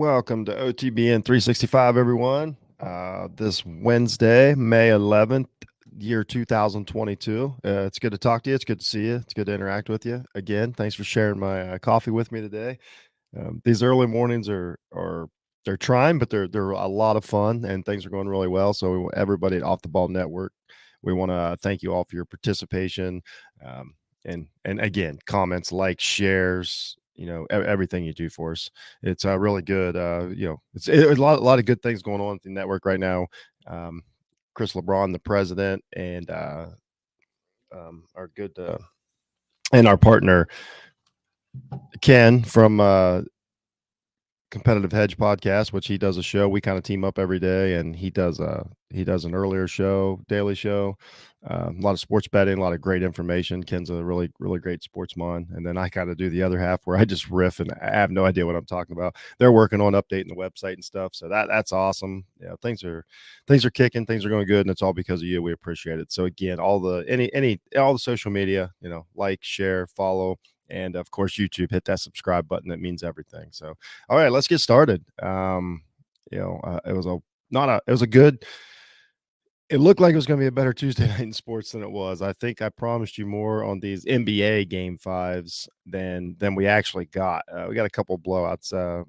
Welcome to OTBN365, everyone. This Wednesday, May 11th, year 2022. It's good to talk to you. It's good to see you. It's good to interact with you. Again, thanks for sharing my coffee with me today. These early mornings are they're trying, but they're a lot of fun, and things are going really well. So everybody at Off the Ball Network, we want to thank you all for your participation, um, and again, comments, likes, shares. Everything you do for us. It's really good. It's a lot of good things going on at the network right now. Um, Chris LeBron, the president, and our good and our partner Ken from Competitive Hedge podcast, which he does a show. We kind of team up every day, and he does an earlier show, daily show, a lot of sports betting, a lot of great information. Ken's a really great sportsman, and then I kind of do the other half where I just riff and I have no idea what I'm talking about. They're working on updating the website and stuff, so that's awesome. Yeah, things are kicking, things are going good, and it's all because of you. We appreciate it. So again, all the social media, like, share, follow. And of course, YouTube, hit that subscribe button. That means everything. So, all right, let's get started. It was a good. It looked like it was going to be a better Tuesday night in sports than it was. I think I promised you more on these NBA game fives than we actually got. We got a couple of blowouts.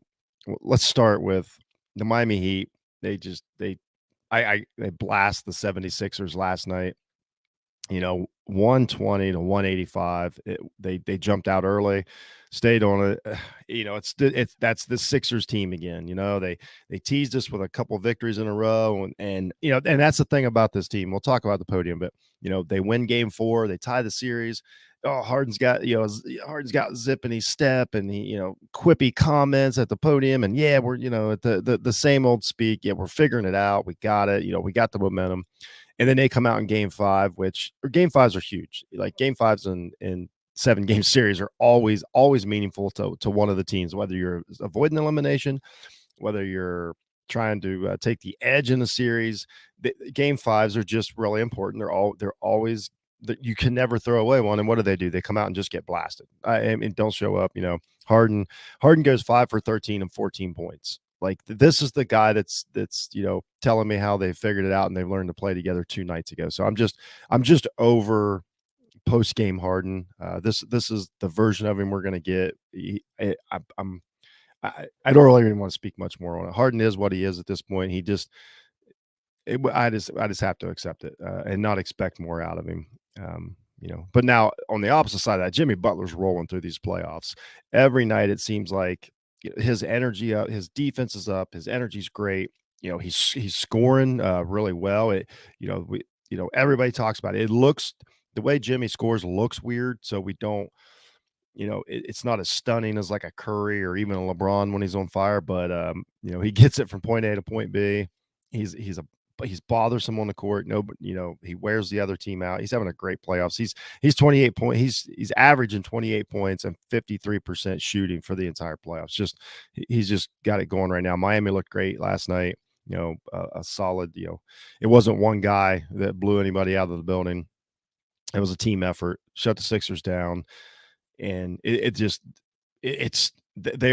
Let's start with the Miami Heat. They blast the 76ers last night. 120 to 185. They jumped out early, stayed on it. That's the Sixers team again. They teased us with a couple of victories in a row, and that's the thing about this team. We'll talk about the podium, but they win game 4, they tie the series. Oh, Harden's got zip in his step, and he quippy comments at the podium, and we're at the same old speak. We're figuring it out. We got it. We got the momentum. And then they come out in game 5, game 5s are huge. Like game 5s in 7-game series are always meaningful to one of the teams, whether you're avoiding elimination, whether you're trying to take the edge in the series. Game 5s are just really important. They're always that you can never throw away one. And what do? They come out and just get blasted. I mean, don't show up. Harden goes 5 for 13 and 14 points. Like, this is the guy that's telling me how they figured it out and they've learned to play together 2 nights ago. So I'm just over post game Harden. This is the version of him we're going to get. I don't really even want to speak much more on it. Harden is what he is at this point. I just have to accept it and not expect more out of him. But now on the opposite side of that, Jimmy Butler's rolling through these playoffs. Every night it seems like his energy up, his defense is up, his energy's great. He's scoring really well. Everybody talks about it. It looks, the way Jimmy scores looks weird, so we don't, it's not as stunning as like a Curry or even a LeBron when he's on fire, but he gets it from point A to point B. He's bothersome on the court. No, but he wears the other team out. He's having a great playoffs. He's 28 point. He's averaging 28 points and 53% shooting for the entire playoffs. He's just got it going right now. Miami looked great last night. A solid. It wasn't one guy that blew anybody out of the building. It was a team effort. Shut the Sixers down, and they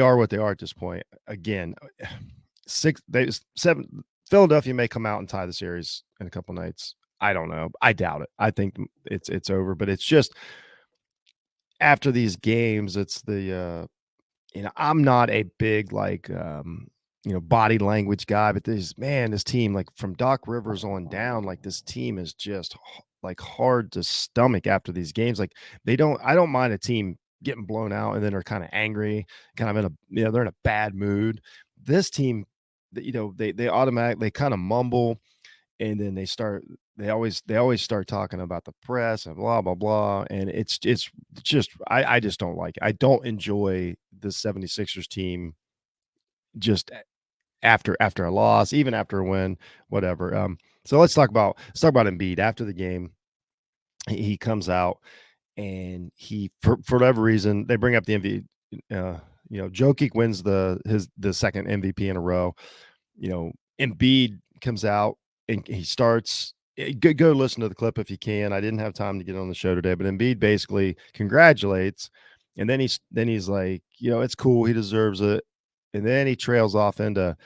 are what they are at this point. Again, 7. Philadelphia may come out and tie the series in a couple nights. I don't know. I doubt it. I think it's over. But it's just after these games, it's the I'm not a big body language guy, but this team, like from Doc Rivers on down, like this team is just like hard to stomach after these games. Like I don't mind a team getting blown out and then they're kind of angry, kind of in they're in a bad mood. This team, they automatically kind of mumble, and then they always start talking about the press and blah blah blah, and it's just I just don't like it. I don't enjoy the 76ers team just after a loss, even after a win, whatever. So let's talk about Embiid. After the game, he comes out and he for whatever reason they bring up the MVP. Jokic wins the second MVP in a row. Embiid comes out and he starts. Go listen to the clip if you can. I didn't have time to get on the show today, but Embiid basically congratulates, and then he's like, it's cool, he deserves it. and then he trails off into,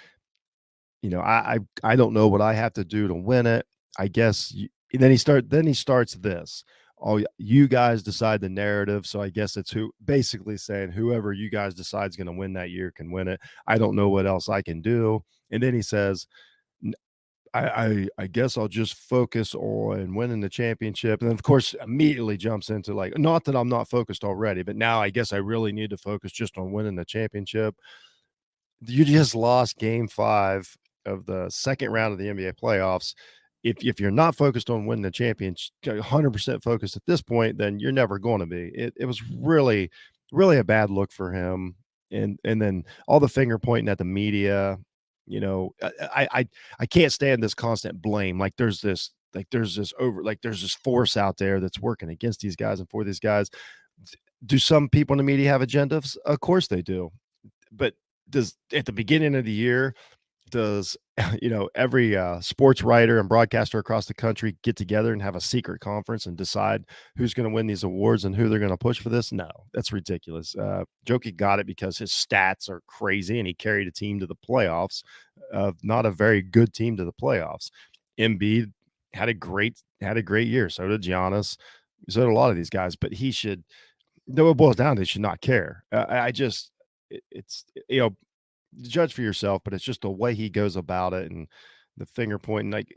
I don't know what I have to do to win it. I guess and then he starts this. Oh, you guys decide the narrative. So I guess it's who basically saying whoever you guys decide is going to win that year can win it. I don't know what else I can do. And then he says, I guess I'll just focus on winning the championship. And then of course immediately jumps into like, not that I'm not focused already, but now I guess I really need to focus just on winning the championship. You just lost game 5 of the second round of the NBA playoffs. If you're not focused on winning the championship, 100% focused at this point, then you're never going to be. It was really, really a bad look for him. And then all the finger pointing at the media, I can't stand this constant blame. There's this force out there that's working against these guys and for these guys. Do some people in the media have agendas? Of course they do. But does at the beginning of the year, does every sports writer and broadcaster across the country get together and have a secret conference and decide who's going to win these awards and who they're going to push for this? No, that's ridiculous. Jokic got it because his stats are crazy and he carried a team to the playoffs, not a very good team to the playoffs. Embiid had a great year. So did Giannis. So did a lot of these guys, but he should. Though it boils down to, he should not care. It's judge for yourself, but it's just the way he goes about it and the finger pointing. Like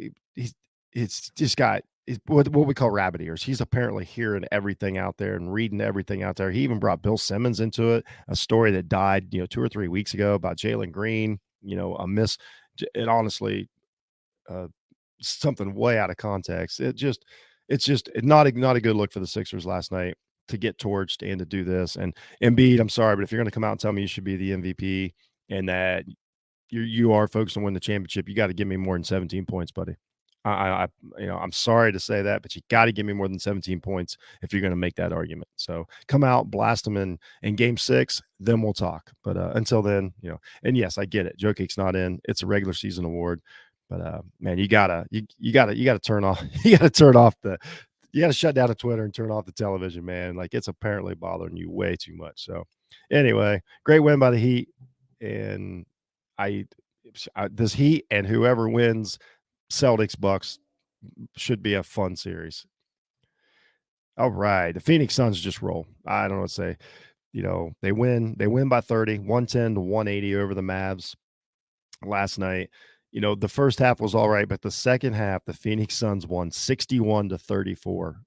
it's just got what we call rabbit ears. He's apparently hearing everything out there and reading everything out there. He even brought Bill Simmons into it, a story that died, 2 or 3 weeks ago about Jalen Green, a miss. And honestly, uh, something way out of context. It's just not a good look for the Sixers last night to get torched and to do this. And Embiid, I'm sorry, but if you're going to come out and tell me you should be the MVP and that you are focused on winning the championship, you got to give me more than 17 points, buddy. I'm sorry to say that, but you got to give me more than 17 points if you're going to make that argument. So come out, blast them in game 6, then we'll talk. But until then, and yes, I get it. Jokic's not in. It's a regular season award. But man, you gotta turn off. You gotta turn off you gotta shut down the Twitter and turn off the television, man. Like it's apparently bothering you way too much. So anyway, great win by the Heat, and I this Heat and whoever wins Celtics Bucks should be a fun series. All right, the Phoenix Suns just roll. I don't know what to say. They win by 30, 110 to 180 over the Mavs last night. The first half was all right, but the second half, the Phoenix Suns won 61 to 34.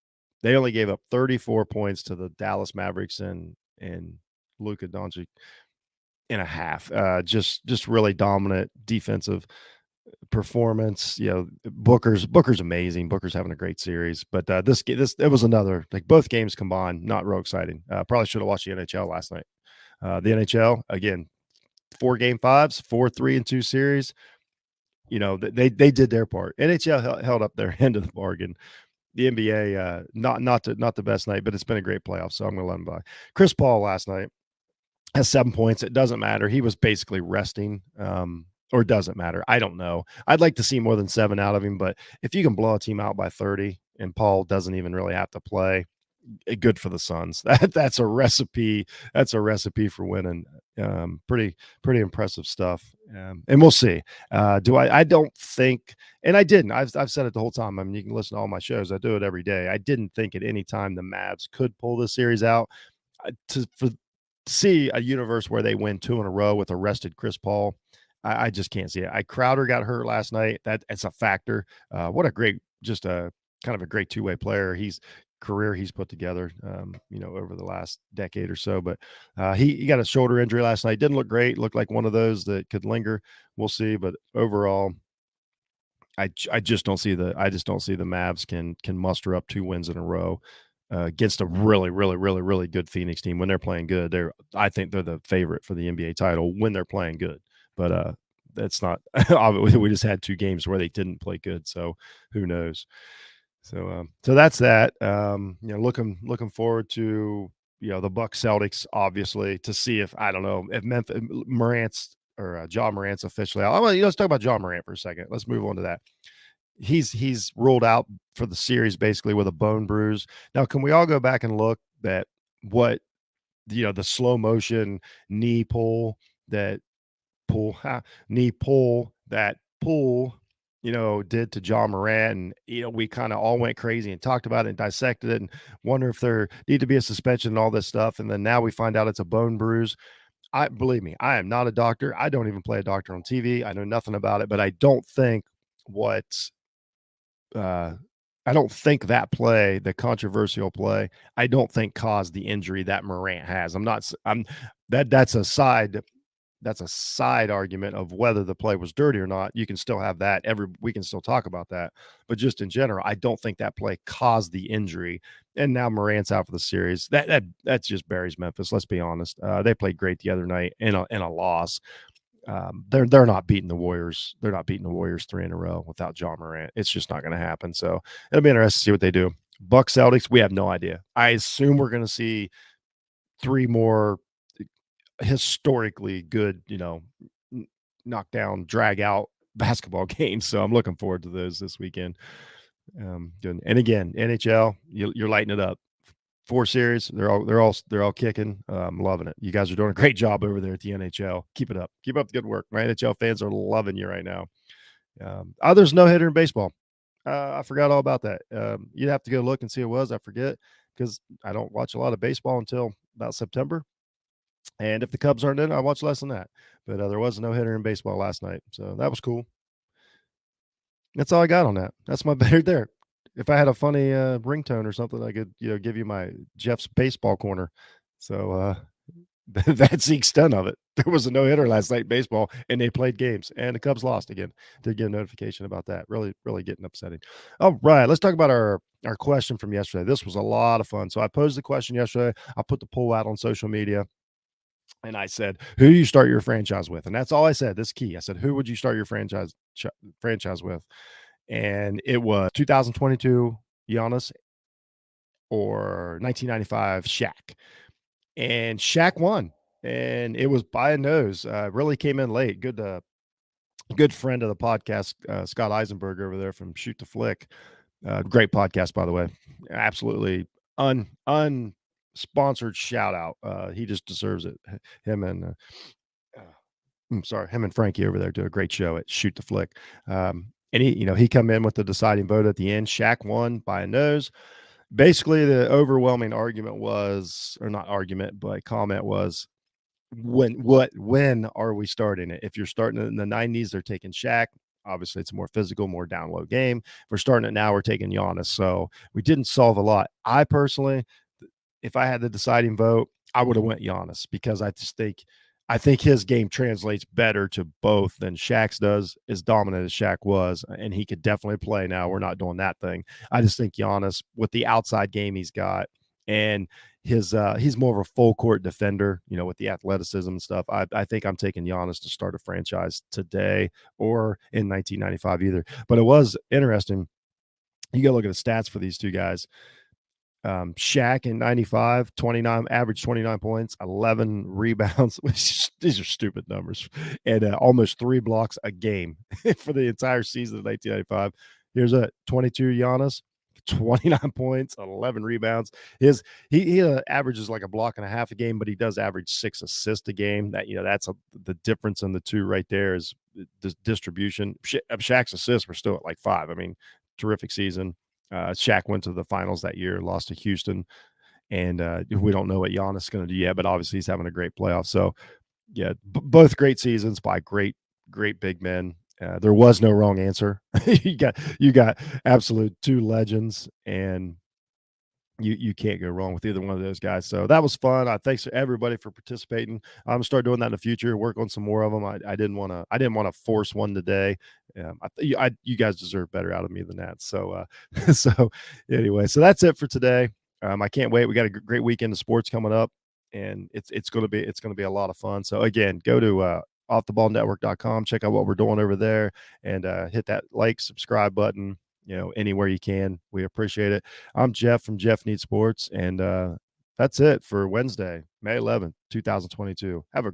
They only gave up 34 points to the Dallas Mavericks and Luka Doncic in a half. Just really dominant defensive performance. Booker's amazing. Booker's having a great series, but this it was another, like, both games combined, not real exciting. Probably should have watched the NHL last night. The NHL again, 4 game 5s, 4-3-2 series. They did their part. NHL held up their end of the bargain. The NBA, not the best night, but it's been a great playoff, so I'm going to let them by. Chris Paul last night has 7 points. It doesn't matter. He was basically resting, or doesn't matter. I don't know. I'd like to see more than 7 out of him, but if you can blow a team out by 30 and Paul doesn't even really have to play, good for the Suns. That's a recipe. That's a recipe for winning. Pretty impressive stuff. And we'll see. I don't think, and I didn't. I've said it the whole time. I mean, you can listen to all my shows. I do it every day. I didn't think at any time the Mavs could pull this series out. To see a universe where they win 2 in a row with a rested Chris Paul, I just can't see it. Crowder got hurt last night. That's a factor. What a great, just a kind of a great two-way player. He's put together, over the last decade or so. But he got a shoulder injury last night. Didn't look great. Looked like one of those that could linger. We'll see. But overall, I just don't see the Mavs can muster up 2 wins in a row against a really, really, really, really good Phoenix team. When they're playing good, I think they're the favorite for the NBA title when they're playing good. But that's not. We just had 2 games where they didn't play good, so who knows? So that's that. Looking forward to the Bucks Celtics, obviously, to see if, I don't know, if Memphis Morant's or Ja Morant's officially out. Let's talk about Ja Morant for a second. Let's move on to that. He's ruled out for the series basically with a bone bruise. Now, can we all go back and look at what the slow motion knee pull that knee pull that Poole, did to John Morant. And, we kind of all went crazy and talked about it and dissected it and wonder if there need to be a suspension and all this stuff. And then now we find out it's a bone bruise. Believe me, I am not a doctor. I don't even play a doctor on TV. I know nothing about it, but I don't think what uh I don't think that play, the controversial play, I don't think caused the injury that Morant has. I'm not I'm that's a side argument of whether the play was dirty or not. You can still have that. We can still talk about that. But just in general, I don't think that play caused the injury. And now Morant's out for the series. That's just buries Memphis. Let's be honest. They played great the other night in a loss. They're not beating the Warriors. They're not beating the Warriors 3 in a row without John Morant. It's just not going to happen. So it'll be interesting to see what they do. Bucks Celtics, we have no idea. I assume we're going to see 3 more historically good, knockdown, drag out basketball games. So I'm looking forward to those this weekend. Good. And again, NHL, you're lighting it up. 4 series, they're all kicking. I'm loving it. You guys are doing a great job over there at the NHL. Keep it up. Keep up the good work. My NHL fans are loving you right now. There's no hitter in baseball. I forgot all about that. You'd have to go look and see who it was. I forget because I don't watch a lot of baseball until about September. And if the Cubs aren't in, I watch less than that. But there was no hitter in baseball last night, so that was cool. That's all I got on that. That's my better there. If I had a funny ringtone or something, I could give you my Jeff's baseball corner. So that's the extent of it. There was a no hitter last night in baseball, and they played games, and the Cubs lost again. Did get a notification about that. Really, really getting upsetting. All right, let's talk about our question from yesterday. This was a lot of fun. So I posed the question yesterday. I put the poll out on social media. And I said, "Who do you start your franchise with?" And that's all I said. This is key. I said, "Who would you start your franchise with?" And it was 2022 Giannis or 1995 Shaq. And Shaq won. And it was by a nose. Really came in late. Good friend of the podcast, Scott Eisenberg over there from Shoot the Flick. Great podcast, by the way. Absolutely unsponsored shout out. He just deserves it. Him and him and Frankie over there do a great show at Shoot the Flick. And he come in with the deciding vote at the end. Shaq won by a nose. Basically, the overwhelming argument was, or not argument, but comment was, when are we starting it? If you're starting it in the 90s, they're taking Shaq. Obviously, it's a more physical, more down low game. If we're starting it now, we're taking Giannis. So we didn't solve a lot. I personally, if I had the deciding vote, I would have went Giannis because I think his game translates better to both than Shaq's does, as dominant as Shaq was, and he could definitely play now. We're not doing that thing. I just think Giannis, with the outside game he's got, and he's more of a full court defender, with the athleticism and stuff. I think I'm taking Giannis to start a franchise today or in 1995 either. But it was interesting. You got to look at the stats for these two guys. Shaq in 95, 29 points, 11 rebounds. These are stupid numbers. And almost 3 blocks a game for the entire season of 1995. Here's a 22 Giannis, 29 points, 11 rebounds. He averages like a block and a half a game, but he does average 6 assists a game. That's the difference in the two right there is the distribution. Shaq's assists were still at like 5. I mean, terrific season. Shaq went to the finals that year, lost to Houston, and we don't know what Giannis is going to do yet, but obviously he's having a great playoff. So, yeah, both great seasons by great big men. There was no wrong answer. you got absolute 2 legends, and you can't go wrong with either one of those guys. So that was fun. Thanks to everybody for participating. I'm gonna start doing that in the future. Work on some more of them. I didn't want to force one today. You guys deserve better out of me than that. So so anyway, so that's it for today. I can't wait. We got a great weekend of sports coming up, and it's gonna be a lot of fun. So again, go to offtheballnetwork.com. Check out what we're doing over there, and hit that subscribe button. Anywhere you can. We appreciate it. I'm Jeff from Jeff Needs Sports, and that's it for Wednesday, May 11th, 2022. Have a